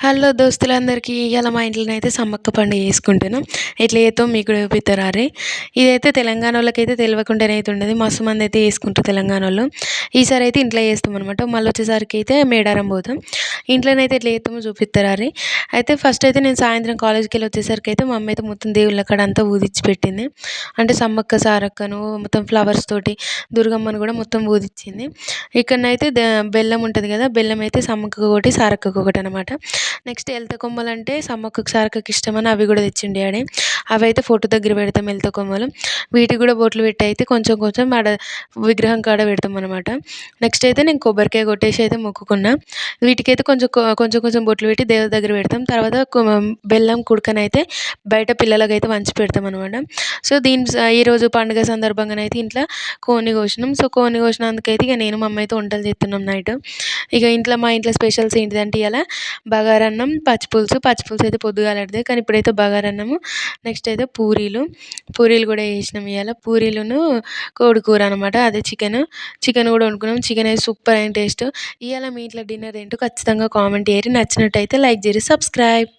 Hello దోస్తులందరికీ ఇయాల మా ఇంట్లోనైతే సమ్మక్క పండుగ చేసుకుంటున్నాం. ఎట్లా చేస్తామో మీకు కూడా చూపిత్తా రారి. ఇదైతే తెలంగాణోళ్ళకైతే తెలవకుండానే అయితే ఉండదు. మస్తు మంది అయితే చేసుకుంటారు తెలంగాణోళ్ళు. ఈసారి అయితే ఇంట్లో చేస్తామన్నమాట. మళ్ళీ వచ్చేసరికి అయితే మేడారం పోతాం. ఇంట్లోనైతే ఎట్లా చేస్తామో చూపిత్తా రారి. అయితే ఫస్ట్ అయితే నేను సాయంత్రం కాలేజ్కి వెళ్ళి వచ్చేసరికి అయితే మా అమ్మ అయితే మొత్తం దేవుళ్ళ కాడ అంతా ఊదిచ్చి పెట్టింది. అంటే సమ్మక్క సారక్కను మొత్తం ఫ్లవర్స్ తోటి దుర్గమ్మను కూడా మొత్తం ఊదిచ్చింది. ఇక్కడనైతే బెల్లం ఉంటుంది కదా, బెల్లం అయితే సమ్మక్కకు ఒకటి సారక్కకు ఒకటి అనమాట. నెక్స్ట్ ఎలత కొమ్మలు అంటే సమ్మక్కకు సారక్కకి ఇష్టమని అవి కూడా తెచ్చిండు డాడీ. అవి అయితే ఫోటో దగ్గర పెడతాం ఎలత కొమ్మలు. వీటికి కూడా బొట్లు పెట్టి అయితే కొంచెం కొంచెం ఆడ విగ్రహం కాడ పెడతాం అనమాట. నెక్స్ట్ అయితే నేను కొబ్బరికాయ కొట్టేసి అయితే మొక్కుకున్నా. వీటికైతే కొంచెం కొంచెం బొట్లు పెట్టి దేవుడి దగ్గర పెడతాం. తర్వాత బెల్లం కుడకనైతే బయట పిల్లలకైతే వంచి పెడతాం అనమాట. సో ఈరోజు పండుగ సందర్భంగానైతే ఇంట్లో కోడిని కోసినాం. సో కోడిని కోసినందుకైతే ఇక నేను మా అమ్మ అయితే వంటలు చేస్తున్నాం నైట్. ఇక మా ఇంట్లో స్పెషల్స్ ఏంటిదంటే ఇలా బగారన్నం, పచ్చిపులుసు అయితే పొద్దుగాలటిదే, కానీ ఇప్పుడైతే బగారన్నము. నెక్స్ట్ అయితే పూరీలు కూడా చేసినాం ఇవాళ. పూరీలును కోడికూర అనమాట, అదే చికెన్ కూడా వండుకున్నాం. చికెన్ అయితే సూపర్ అయిన టేస్ట్. ఇవాళ మీ ఇంట్లో డిన్నర్ ఏంటో ఖచ్చితంగా కామెంట్ చేయరి. నచ్చినట్టయితే లైక్ చేయరి, సబ్స్క్రైబ్.